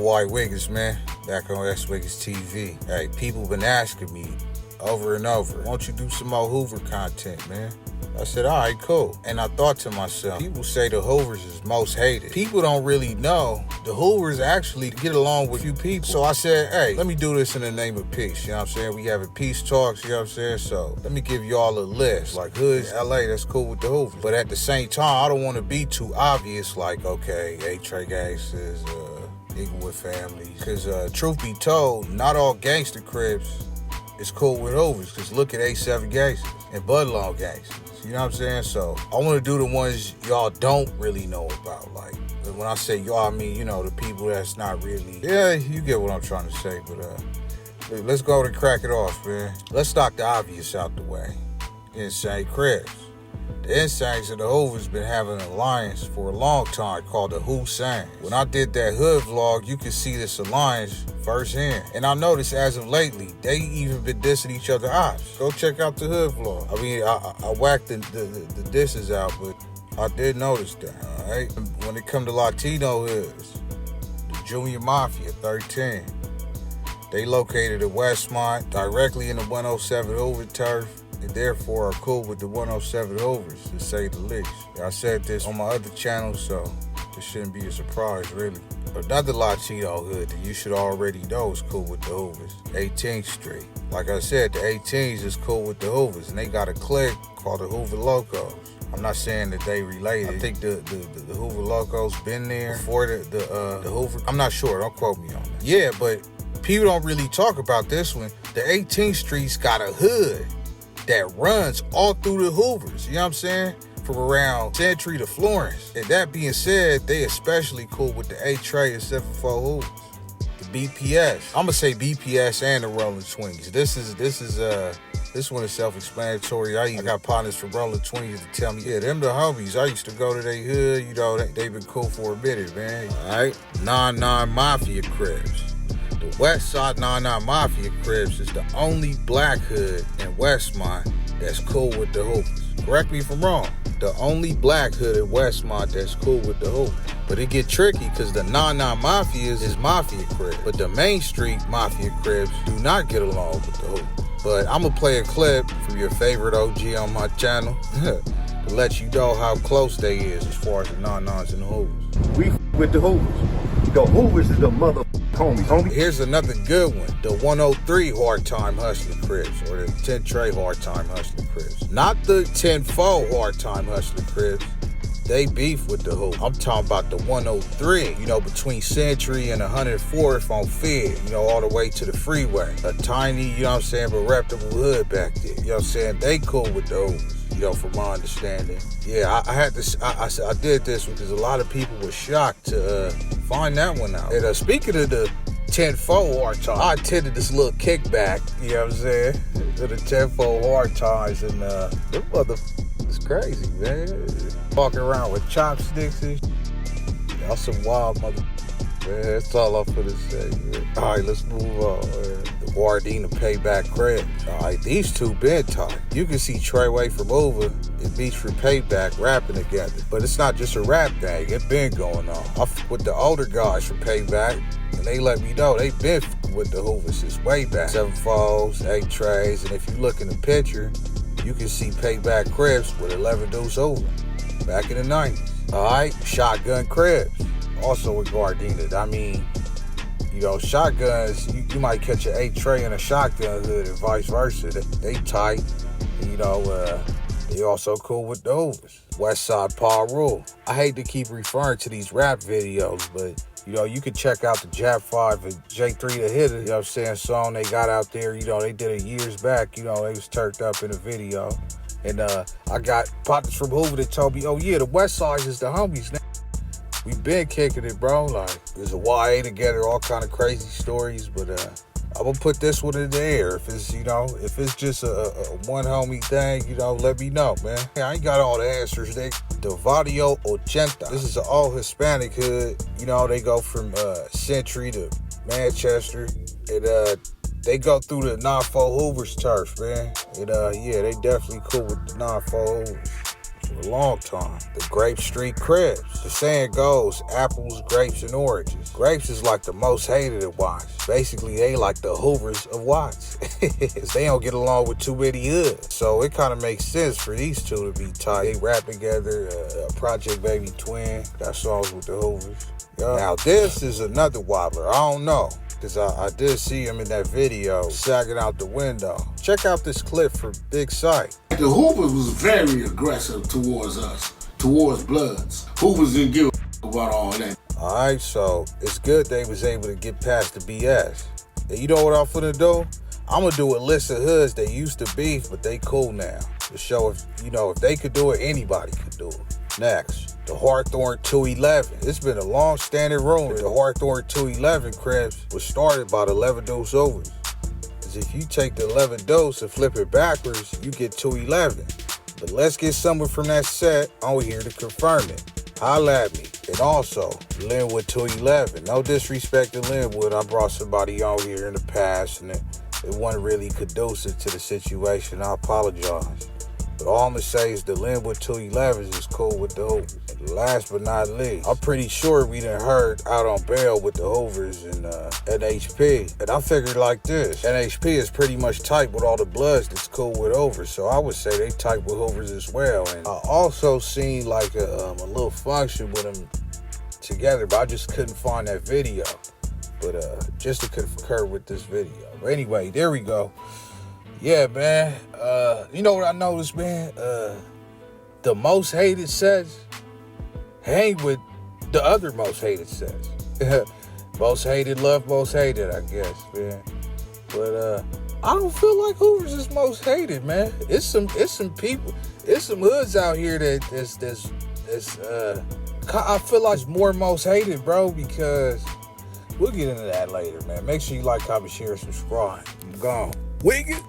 S.WigginsTV, man. Back on S.WigginsTV. Hey, people been asking me over and over, won't you do some more Hoover content, man? I said, all right, cool. And I thought to myself, people say the Hoovers is most hated. People don't really know the Hoovers actually get along with few people. So I said, hey, let me do this in the name of peace. You know what I'm saying? We having peace talks, you know what I'm saying? So let me give y'all a list. Like hoods, LA, that's cool with the Hoovers. But at the same time, I don't want to be too obvious, like, okay, A-Trey gangsters, Inglewood family. Because truth be told, not all gangster cribs is cool with Hoovers. Because look at A7 gangsters and Budlaw gangsters. You know what I'm saying? So I want to do the ones y'all don't really know about. Like, when I say y'all, I mean, you know, the people that's not really, yeah, you get what I'm trying to say. But let's go and crack it off, man. Let's knock the obvious out the way. Insane cribs. The Insanes and the Hoovers been having an alliance for a long time called the Hoovers. When I did that hood vlog, you could see this alliance firsthand. And I noticed as of lately, they even been dissing each other ops. Go check out the hood vlog. I mean, I whacked the disses out, but I did notice that, all right? When it come to Latino hoods, the Junior Mafia 13, they located at Westmont, directly in the 107 Hoover turf, and therefore are cool with the 107 Hoovers, to say the least. I said this on my other channel, so this shouldn't be a surprise, really. Another Latino hood that you should already know is cool with the Hoovers, 18th Street. Like I said, the 18s is cool with the Hoovers, and they got a clique called the Hoover Locos. I'm not saying that they related. I think the Hoover Locos been there before the Hoover. I'm not sure, don't quote me on that. Yeah, but people don't really talk about this one. The 18th Street's got a hood that runs all through the Hoovers, you know what I'm saying? From around Century to Florence. And that being said, they especially cool with the A-Trey and 74 Hoovers. The BPS. I'm gonna say BPS and the Rolling 20s. This one is self-explanatory. I got partners from Rolling 20s to tell me, yeah, them the homies. I used to go to their hood, you know, they been cool for a minute, man. All right, 9-9 Mafia cribs. The West Side 9-9 Mafia cribs is the only black hood in Westmont that's cool with the Hoovers. Correct me if I'm wrong. The only black hood in Westmont that's cool with the Hoovers. But it get tricky because the 9-9 Mafia is Mafia cribs. But the Main Street Mafia cribs do not get along with the Hoovers. But I'm going to play a clip from your favorite OG on my channel to let you know how close they is as far as the 9-9s and the Hoovers. We with the Hoovers. The Hoovers is the mother homie. Here's another good one. The 103 Hard Time Hustler cribs, or the 10 Trey Hard Time Hustler cribs. Not the 10-4 Hard Time Hustler cribs. They beef with the Hoovers. I'm talking about the 103, you know, between Century and 104th on Fed, you know, all the way to the freeway. A tiny, you know what I'm saying, but reputable hood back there. You know what I'm saying? They cool with the Hoovers, you know, from my understanding. Yeah, I did this because a lot of people were shocked to find that one out. And speaking of the 10-4 hard time, I attended this little kickback, you know what I'm saying, to the 10-4 hard times, and them motherfuckers crazy, man. Walking around with chopsticks and y'all some wild motherfuckers, man. That's all I'm finna say, man. All right, let's move on, man. The Wardina Payback cribs. All right, these two been tight. You can see Treyway from Over and Beach for Payback rapping together. But it's not just a rap thing. It been going on. I f with the older guys from Payback, and they let me know they been with the Hoovers since way back. 7-4s, 8-Trays, and if you look in the picture, you can see Payback cribs with 11 Deuce over back in the 90s. All right, Shotgun cribs, also with Gardena. I mean, you know, shotguns, you might catch an 8-Trey in a shotgun hood and vice versa. They tight, you know, they also cool with the Hoovers. West Side Paul Rule. I hate to keep referring to these rap videos, but you know, you can check out the Jap 5 and J3 the Hitter, you know what I'm saying, song they got out there. You know, they did it years back. You know, they was turned up in a video. And I got partners from Hoover that told me, oh yeah, the West Side is the homies now. We been kicking it, bro. Like, there's a YA together, all kind of crazy stories. But I'm gonna put this one in the air. If it's, you know, if it's just a one homie thing, you know, let me know, man. I ain't got all the answers. The Vadio 80. This is an all Hispanic hood. You know, they go from Century to Manchester. And they go through the 9-4 Hoovers turf, man. And yeah, they definitely cool with the 9-4 Hoovers. for a long time. The Grape Street Cribs. The saying goes, apples, grapes, and oranges. Grapes is like the most hated of Watts. Basically, they like the Hoovers of Watts. They don't get along with too many hoods. So it kind of makes sense for these two to be tight. They rap together, Project Baby Twin, got songs with the Hoovers. Now this is another wobbler. I don't know, because I did see him in that video sagging out the window. Check out this clip for Big Sight. The Hoovers was very aggressive towards us, towards Bloods. Hoovers didn't give a about all that. All right, so it's good they was able to get past the BS. And you know what I'm finna do? I'm gonna do a list of hoods that used to beef, but they cool now. To show if they could do it, anybody could do it. Next, the Hawthorne 211. It's been a long-standing rumor the Hawthorne 211 Cribs was started by the 11 Deuce Hoovers. Because if you take the 11 Deuce and flip it backwards, you get 211. But let's get someone from that set on here to confirm it. Holla at me. And also, Linwood 211. No disrespect to Linwood. I brought somebody on here in the past and it wasn't really conducive to the situation. I apologize. But all I'm going to say is the Linwood 211s is cool with the Hoovers. And last but not least, I'm pretty sure we done heard out on bail with the Hoovers and NHP. And I figured like this. NHP is pretty much tight with all the Bloods that's cool with Hoovers. So I would say they tight with Hoovers as well. And I also seen like a little function with them together, but I just couldn't find that video. But just to concur with this video. But anyway, there we go. Yeah, man. You know what I noticed, man? The most hated sets hang with the other most hated sets. Most hated love, most hated, I guess, man. But I don't feel like Hoovers is most hated, man. It's some people, it's some hoods out here that's I feel like it's more most hated, bro, because we'll get into that later, man. Make sure you like, comment, share, subscribe. I'm gone. Wiggins.